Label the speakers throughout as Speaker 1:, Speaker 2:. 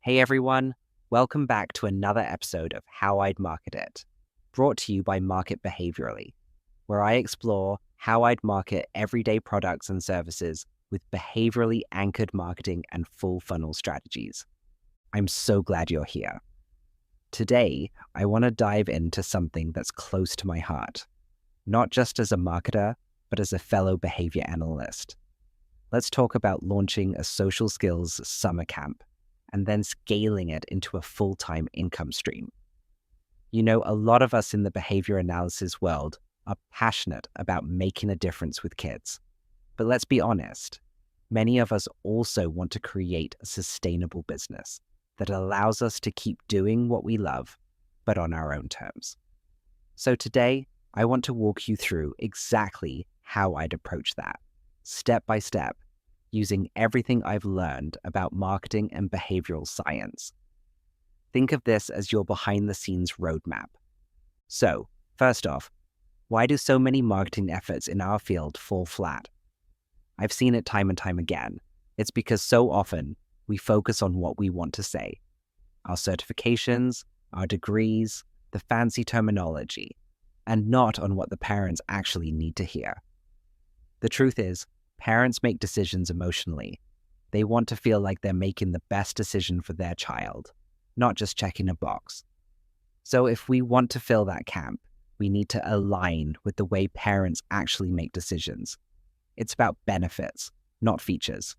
Speaker 1: Hey everyone, welcome back to another episode of How I'd Market It, brought to you by Market Behaviourally, where I explore how I'd market everyday products and services with behaviorally anchored marketing and full funnel strategies. I'm so glad you're here. Today, I want to dive into something that's close to my heart, not just as a marketer, but as a fellow behavior analyst. Let's talk about launching a social skills summer camp and then scaling it into a full-time income stream. You know, a lot of us in the behavior analysis world are passionate about making a difference with kids. But let's be honest, many of us also want to create a sustainable business that allows us to keep doing what we love, but on our own terms. So today, I want to walk you through exactly how I'd approach that, step by step, using everything I've learned about marketing and behavioral science. Think of this as your behind-the-scenes roadmap. So, first off, why do so many marketing efforts in our field fall flat? I've seen it time and time again. It's because so often we focus on what we want to say. Our certifications, our degrees, the fancy terminology, and not on what the parents actually need to hear. The truth is, parents make decisions emotionally. They want to feel like they're making the best decision for their child, not just checking a box. So if we want to fill that camp, we need to align with the way parents actually make decisions. It's about benefits, not features.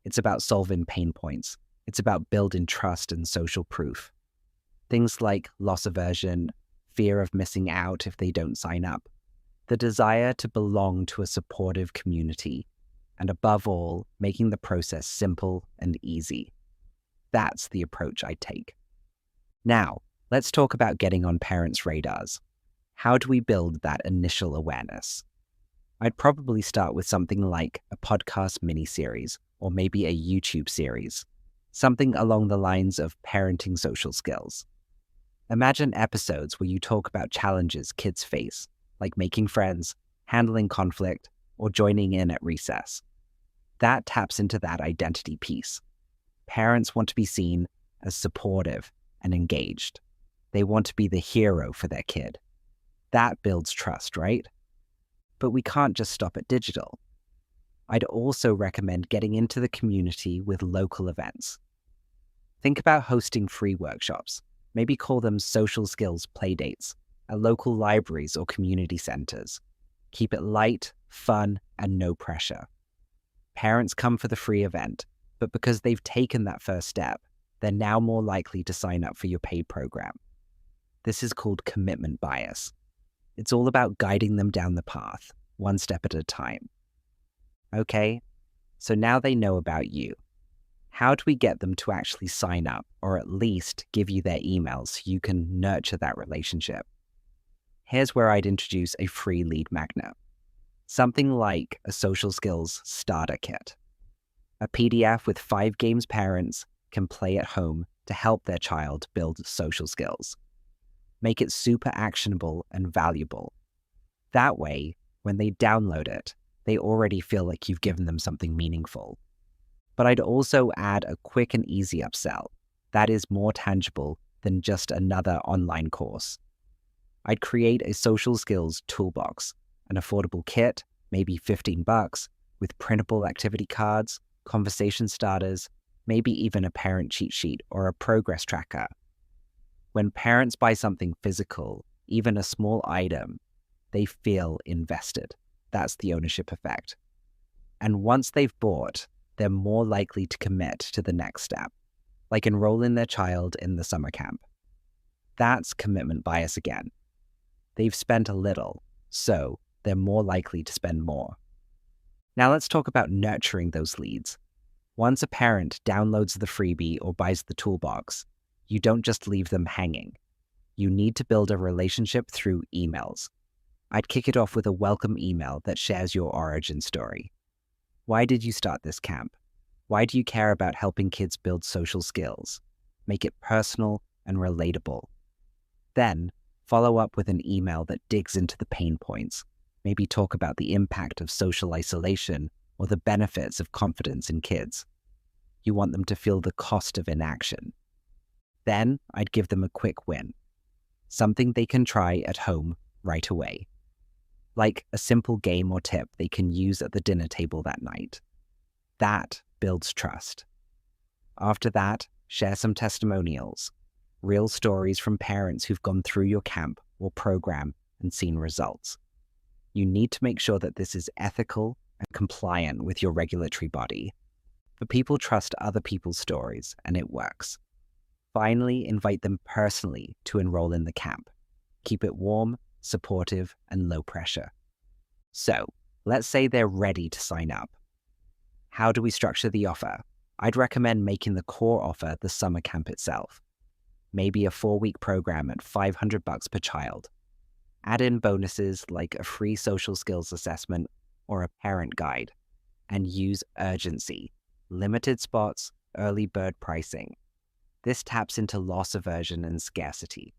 Speaker 1: It's about solving pain points. It's about building trust and social proof. Things like loss aversion, fear of missing out if they don't sign up, the desire to belong to a supportive community, and above all, making the process simple and easy. That's the approach I take. Now, let's talk about getting on parents' radars. How do we build that initial awareness? I'd probably start with something like a podcast mini-series or maybe a YouTube series, something along the lines of parenting social skills. Imagine episodes where you talk about challenges kids face, like making friends, handling conflict, or joining in at recess. That taps into that identity piece. Parents want to be seen as supportive and engaged. They want to be the hero for their kid. That builds trust, right? But we can't just stop at digital. I'd also recommend getting into the community with local events. Think about hosting free workshops. Maybe call them social skills playdates at local libraries or community centers. Keep it light, fun, and no pressure. Parents come for the free event, but because they've taken that first step, they're now more likely to sign up for your paid program. This is called commitment bias. It's all about guiding them down the path, one step at a time. Okay, so now they know about you. How do we get them to actually sign up, or at least give you their emails so you can nurture that relationship? Here's where I'd introduce a free lead magnet. Something like a social skills starter kit. A PDF with 5 games parents can play at home to help their child build social skills. Make it super actionable and valuable. That way, when they download it, they already feel like you've given them something meaningful. But I'd also add a quick and easy upsell that is more tangible than just another online course. I'd create a social skills toolbox, an affordable kit, maybe $15, with printable activity cards, conversation starters, maybe even a parent cheat sheet or a progress tracker. When parents buy something physical, even a small item, they feel invested. That's the ownership effect. And once they've bought, they're more likely to commit to the next step, like enrolling their child in the summer camp. That's commitment bias again. They've spent a little, so they're more likely to spend more. Now let's talk about nurturing those leads. Once a parent downloads the freebie or buys the toolbox, you don't just leave them hanging. You need to build a relationship through emails. I'd kick it off with a welcome email that shares your origin story. Why did you start this camp? Why do you care about helping kids build social skills? Make it personal and relatable. Then, follow up with an email that digs into the pain points. Maybe talk about the impact of social isolation or the benefits of confidence in kids. You want them to feel the cost of inaction. Then I'd give them a quick win, something they can try at home right away, like a simple game or tip they can use at the dinner table that night. That builds trust. After that, share some testimonials, real stories from parents who've gone through your camp or program and seen results. You need to make sure that this is ethical and compliant with your regulatory body. But people trust other people's stories, and it works. Finally, invite them personally to enroll in the camp. Keep it warm, supportive, and low pressure. So, let's say they're ready to sign up. How do we structure the offer? I'd recommend making the core offer the summer camp itself. Maybe a 4-week program at $500 per child. Add in bonuses like a free social skills assessment or a parent guide. And use urgency, limited spots, early bird pricing. This taps into loss aversion and scarcity.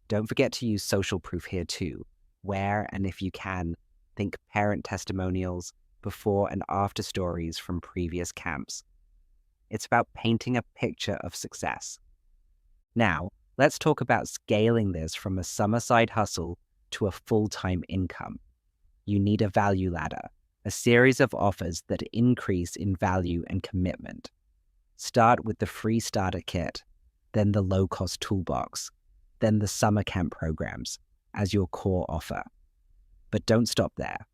Speaker 1: Don't forget to use social proof here too, where and if you can, think parent testimonials, before and after stories from previous camps. It's about painting a picture of success. Now, let's talk about scaling this from a summer side hustle to a full-time income. You need a value ladder, a series of offers that increase in value and commitment. Start with the free starter kit, then the low-cost toolbox, then the summer camp programs as your core offer. But don't stop there.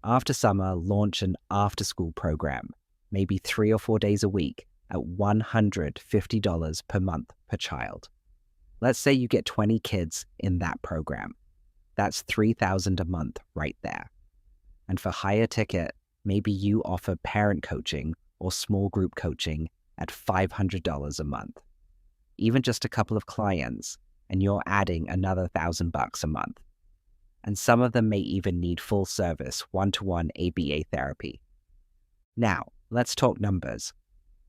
Speaker 1: After summer, launch an after-school program, maybe 3 or 4 days a week at $150 per month per child. Let's say you get 20 kids in that program. That's $3,000 a month right there. And for higher ticket, maybe you offer parent coaching or small group coaching at $500 a month. Even just a couple of clients, and you're adding another $1,000 a month. And some of them may even need full service one-to-one ABA therapy. Now, let's talk numbers.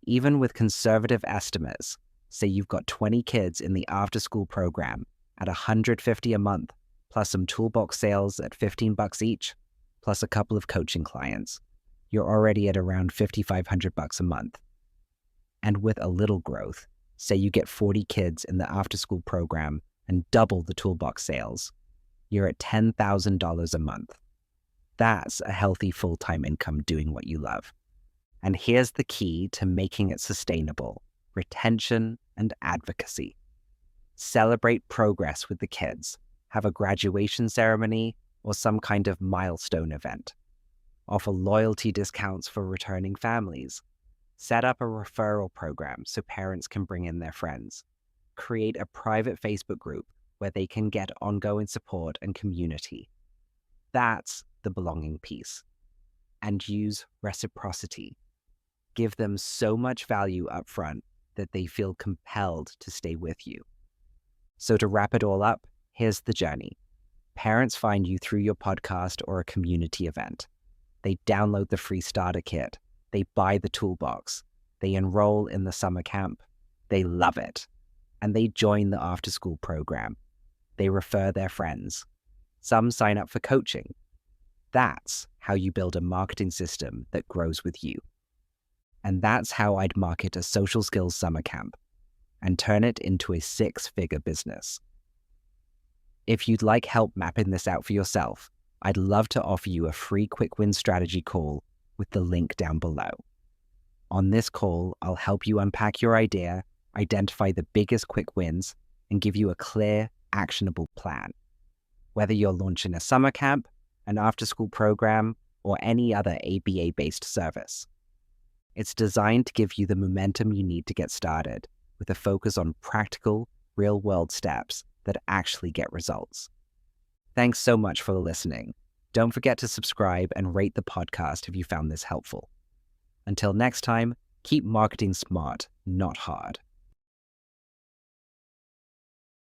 Speaker 1: Even with conservative estimates, say you've got 20 kids in the after-school program at $150 a month, plus some toolbox sales at $15 each, plus a couple of coaching clients, you're already at around $5,500 a month. And with a little growth, say you get 40 kids in the after-school program and double the toolbox sales, you're at $10,000 a month. That's a healthy full-time income doing what you love. And here's the key to making it sustainable: retention and advocacy. Celebrate progress with the kids. Have a graduation ceremony or some kind of milestone event. Offer loyalty discounts for returning families. Set up a referral program so parents can bring in their friends. Create a private Facebook group where they can get ongoing support and community. That's the belonging piece. And use reciprocity. Give them so much value up front that they feel compelled to stay with you. So to wrap it all up, here's the journey. Parents find you through your podcast or a community event. They download the free starter kit. They buy the toolbox. They enroll in the summer camp. They love it. And they join the after-school program. They refer their friends. Some sign up for coaching. That's how you build a marketing system that grows with you. And that's how I'd market a social skills summer camp and turn it into a 6-figure business. If you'd like help mapping this out for yourself, I'd love to offer you a free quick win strategy call with the link down below. On this call, I'll help you unpack your idea, identify the biggest quick wins, and give you a clear, actionable plan. Whether you're launching a summer camp, an after-school program, or any other ABA-based service. It's designed to give you the momentum you need to get started, with a focus on practical, real-world steps that actually get results. Thanks so much for listening. Don't forget to subscribe and rate the podcast if you found this helpful. Until next time, keep marketing smart, not hard.